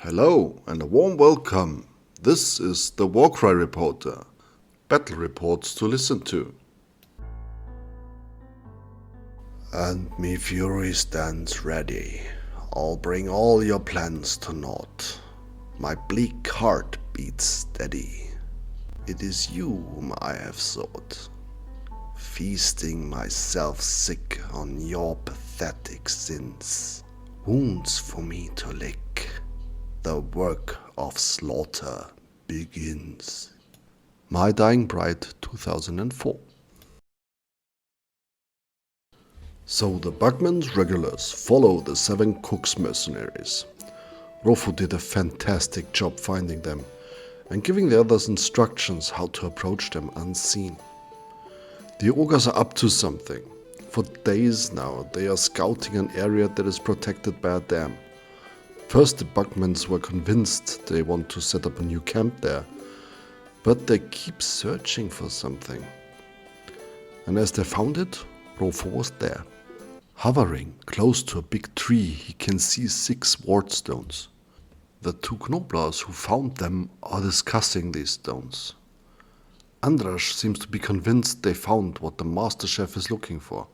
Hello and a warm welcome. This is the WarcryReporter. Battle reports to listen to. And me fury stands ready. I'll bring all your plans to naught. My bleak heart beats steady. It is you whom I have sought. Feasting myself sick on your pathetic sins. Wounds for me to lick. The work of slaughter begins. My Dying Bride 2004. So the Bugman's regulars follow the 7 Cooks mercenaries. Rofu did a fantastic job finding them and giving the others instructions how to approach them unseen. The ogres are up to something. For days now they are scouting an area that is protected by a dam. First the Bugmans were convinced they want to set up a new camp there, but they keep searching for something. And as they found it, Rofu was there. Hovering close to a big tree, he can see 6 wardstones. The 2 Knoblers who found them are discussing these stones. Andras seems to be convinced they found what the master chef is looking for,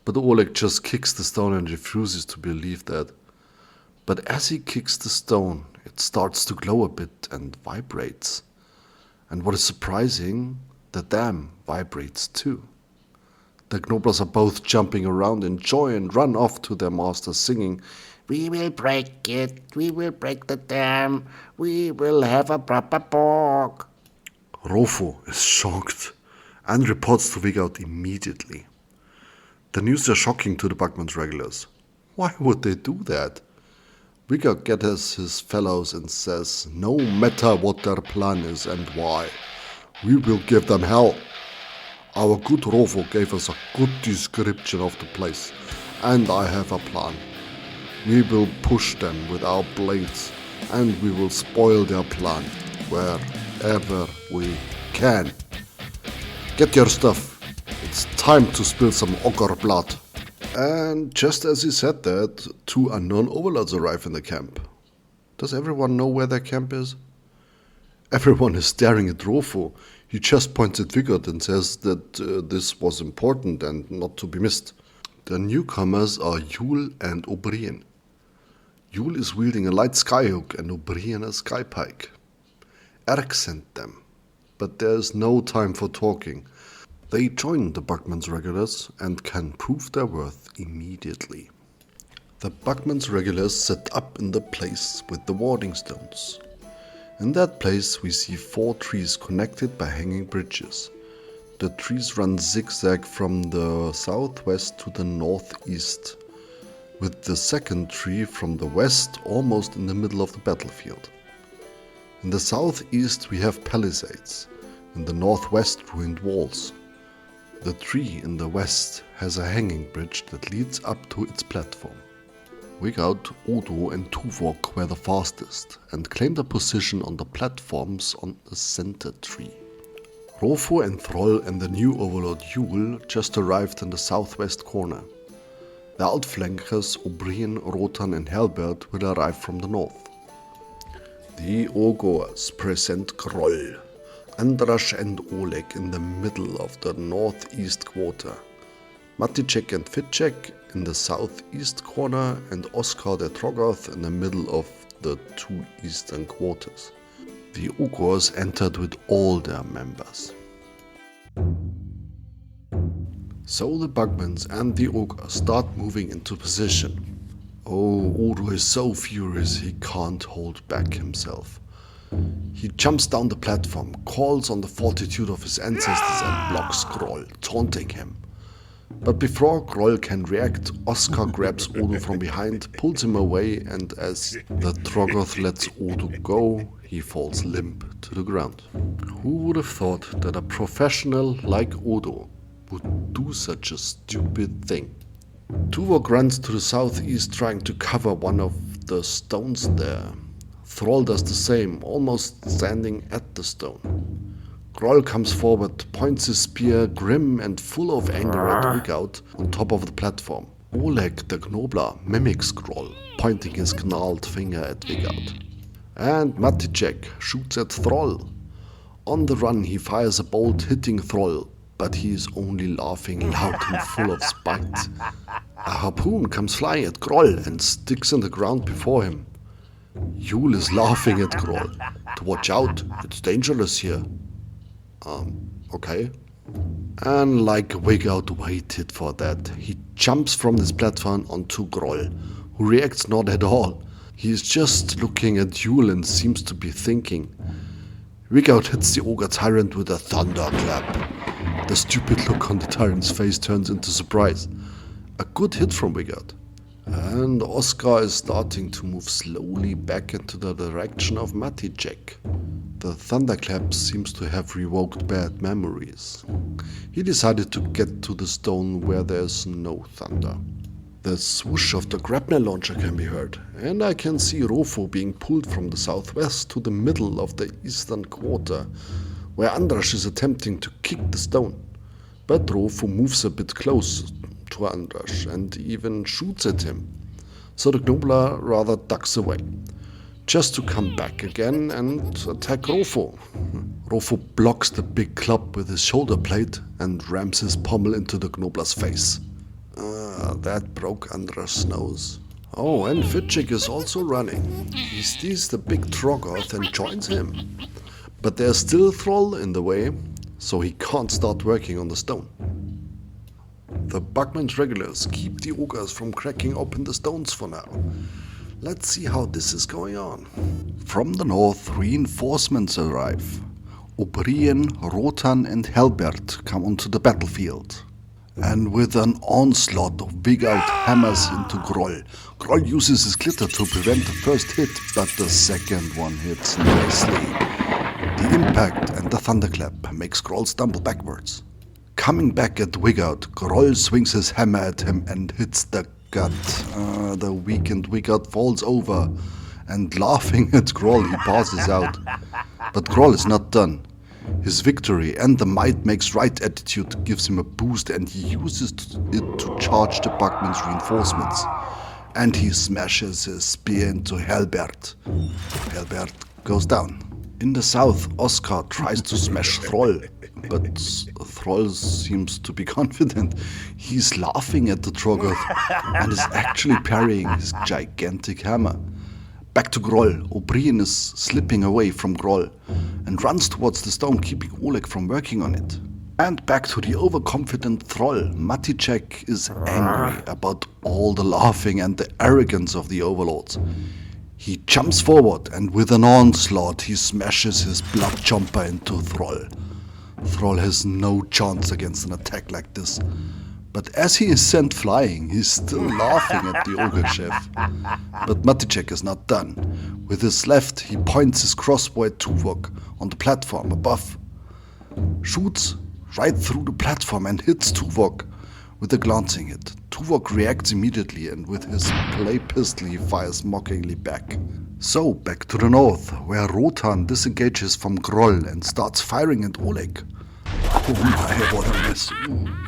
but Oleg just kicks the stone and refuses to believe that. But as he kicks the stone, it starts to glow a bit and vibrates. And what is surprising, the dam vibrates too. The Knoblers are both jumping around in joy and run off to their master singing, "We will break it, we will break the dam, we will have a proper pork." Rofu is shocked and reports to Vigout immediately. The news is shocking to the Bugman's regulars. Why would they do that? Vigout gathers his fellows and says, no matter what their plan is and why, we will give them hell. Our good Rofu gave us a good description of the place, and I have a plan. We will push them with our blades, and we will spoil their plan wherever we can. Get your stuff. It's time to spill some ogre blood. And just as he said that, 2 unknown overlords arrive in the camp. Does everyone know where their camp is? Everyone is staring at Rofu. He just points at Vigout and says that this was important and not to be missed. The newcomers are Yule and O'Brien. Yule is wielding a light skyhook and O'Brien a skypike. Eric sent them, but there is no time for talking. They join the Bugman's regulars and can prove their worth immediately. The Bugman's regulars set up in the place with the warding stones. In that place we see 4 trees connected by hanging bridges. The trees run zigzag from the southwest to the northeast, with the second tree from the west almost in the middle of the battlefield. In the southeast we have palisades, in the northwest ruined walls. The tree in the west has a hanging bridge that leads up to its platform. Vigout, Odo and Tuvok were the fastest and claimed a position on the platforms on the center tree. Rofu and Thrall and the new overlord Yule just arrived in the southwest corner. The outflankers O'Brien, Rotan and Halbert will arrive from the north. The Ogres present Groll, Andras and Oleg in the middle of the northeast quarter, Maticek and Fitchek in the southeast corner, and Oskar the Trogoth in the middle of the 2 eastern quarters. The Ogres entered with all their members. So the Bugmans and the Ogres start moving into position. Oh, Odo is so furious he can't hold back himself. He jumps down the platform, calls on the fortitude of his ancestors and blocks Groll, taunting him. But before Groll can react, Oskar grabs Odo from behind, pulls him away, and as the Trogoth lets Odo go, he falls limp to the ground. Who would have thought that a professional like Odo would do such a stupid thing? Tuvok runs to the southeast trying to cover one of the stones there. Thrall does the same, almost standing at the stone. Groll comes forward, points his spear, grim and full of anger at Vigout on top of the platform. Oleg the Knobler mimics Groll, pointing his gnarled finger at Wigout. And Maticek shoots at Thrall. On the run he fires a bolt hitting Thrall, but he is only laughing loud and full of spite. A harpoon comes flying at Groll and sticks in the ground before him. Yule is laughing at Groll. To watch out, it's dangerous here. Okay. And like Wigout waited for that, he jumps from this platform onto Groll, who reacts not at all. He is just looking at Yule and seems to be thinking. Wigout hits the Ogre Tyrant with a thunderclap. The stupid look on the Tyrant's face turns into surprise. A good hit from Wigout. And Oscar is starting to move slowly back into the direction of Maticek. The thunderclap seems to have revoked bad memories. He decided to get to the stone where there's no thunder. The swoosh of the grapnel launcher can be heard, and I can see Rofo being pulled from the southwest to the middle of the eastern quarter, where Andras is attempting to kick the stone. But Rofo moves a bit close to Andras and even shoots at him, so the Knobler rather ducks away, just to come back again and attack Rofo. Rofo blocks the big club with his shoulder blade and rams his pommel into the Knobler's face. That broke Andras' nose. Oh, and Fitchik is also running. He sees the big Troggoth and joins him. But there's still Thrall in the way, so he can't start working on the stone. The Bugman's regulars keep the ogres from cracking open the stones for now. Let's see how this is going on. From the north, reinforcements arrive. O'Brien, Rotan and Halbert come onto the battlefield. And with an onslaught of Wigout hammers into Groll. Groll uses his glitter to prevent the first hit, but the second one hits nicely. The impact and the thunderclap makes Groll stumble backwards. Coming back at Wigout, Groll swings his hammer at him and hits the gut. The weakened Wigout falls over, and laughing at Groll he passes out. But Groll is not done. His victory and the might makes right attitude gives him a boost, and he uses it to charge the Bugman's reinforcements. And he smashes his spear into Halbert. Halbert goes down. In the south, Oscar tries to smash Thrall, but Thrall seems to be confident. He's laughing at the Troggoth and is actually parrying his gigantic hammer. Back to Groll. O'Brien is slipping away from Groll and runs towards the stone, keeping Oleg from working on it. And back to the overconfident Thrall. Maticek is angry about all the laughing and the arrogance of the overlords. He jumps forward and with an onslaught he smashes his blood jumper into Thrall. Thrall has no chance against an attack like this. But as he is sent flying, he's still laughing at the ogre chef. But Maticek is not done. With his left, he points his crossbow at Tuvok on the platform above. Shoots right through the platform and hits Tuvok with a glancing hit. Tuvok reacts immediately, and with his play pistol he fires mockingly back. So, back to the north, where Rotan disengages from Groll and starts firing at Oleg. Oh my, what a mess.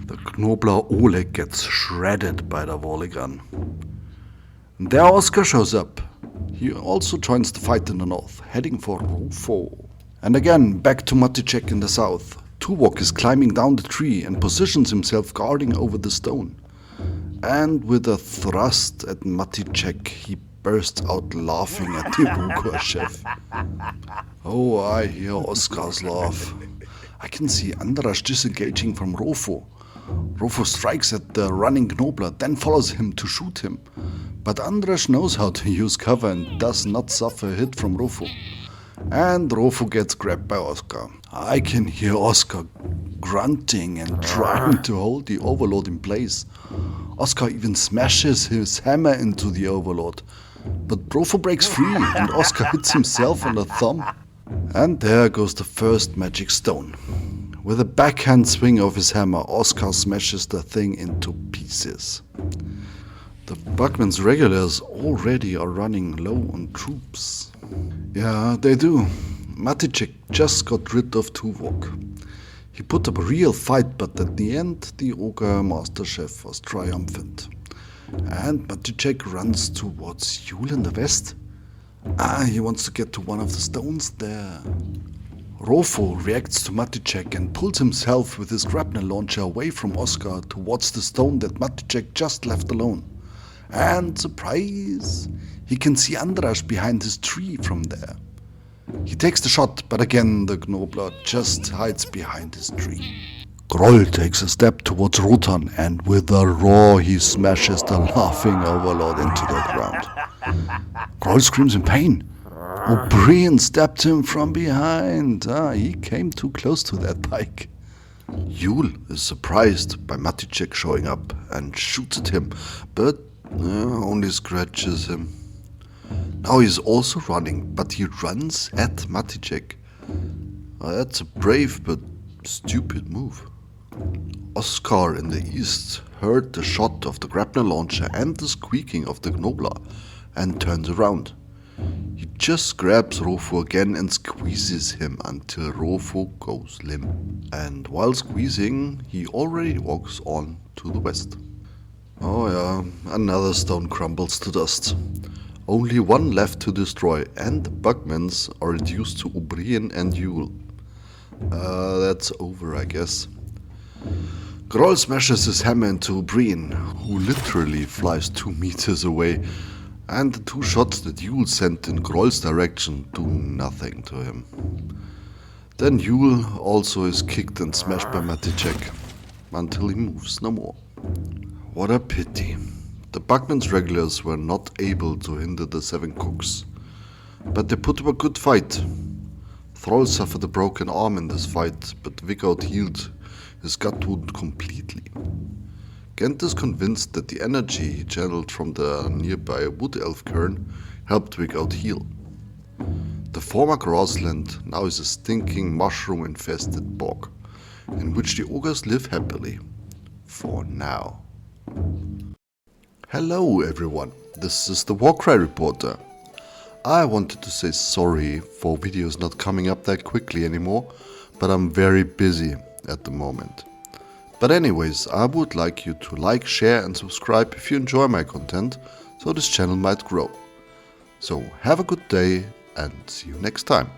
The Knobler Oleg gets shredded by the volley gun. And there Oscar shows up. He also joins the fight in the north, heading for Rofo. And again, back to Maticek in the south. Tuvok is climbing down the tree and positions himself guarding over the stone. And with a thrust at Maticek, he bursts out laughing at the ogre chef. Oh, I hear Oscar's laugh. I can see Andras disengaging from Rofo. Rofo strikes at the running Knobler, then follows him to shoot him. But Andras knows how to use cover and does not suffer a hit from Rofo. And Rofo gets grabbed by Oscar. I can hear Oscar grunting and trying to hold the Overlord in place. Oscar even smashes his hammer into the Overlord. But Rofo breaks free and Oscar hits himself on the thumb. And there goes the first magic stone. With a backhand swing of his hammer, Oscar smashes the thing into pieces. The Bugman's regulars already are running low on troops. Yeah, they do. Maticek just got rid of Tuvok. He put up a real fight, but at the end, the Ogre Master Chef was triumphant. and Matijek runs towards Yule in the west. He wants to get to one of the stones there. Rofo reacts to Matijek and pulls himself with his grapnel launcher away from Oscar towards the stone that Matijek just left alone. And surprise! He can see Andras behind his tree from there. He takes the shot, but again the Gnobler just hides behind his tree. Groll takes a step towards Rotan, and with a roar he smashes the laughing overlord into the ground. Groll screams in pain. O'Brien stabbed him from behind. He came too close to that bike. Yule is surprised by Matijek showing up and shoots at him, but only scratches him. Now he's also running, but he runs at Matijek. That's a brave but stupid move. Oscar in the east heard the shot of the grapnel launcher and the squeaking of the Gnobler and turns around. He just grabs Rofo again and squeezes him until Rofo goes limp. And while squeezing, he already walks on to the west. Oh yeah, another stone crumbles to dust. Only one left to destroy, and the Bugmans are reduced to O'Brien and Yule. That's over, I guess. Groll smashes his hammer into O'Brien, who literally flies 2 meters away, and the 2 shots that Yule sent in Groll's direction do nothing to him. Then Yule also is kicked and smashed by Matijek, until he moves no more. What a pity. The Bugman's regulars were not able to hinder the 7 cooks, but they put up a good fight. Thrall suffered a broken arm in this fight, but Viggout healed his gut wound completely. Gent is convinced that the energy he channeled from the nearby wood elf cairn helped Viggout heal. The former grassland now is a stinking mushroom-infested bog, in which the ogres live happily. For now. Hello everyone, this is the Warcry Reporter. I wanted to say sorry for videos not coming up that quickly anymore, but I'm very busy at the moment. But anyways, I would like you to like, share and subscribe if you enjoy my content, so this channel might grow. So have a good day and see you next time.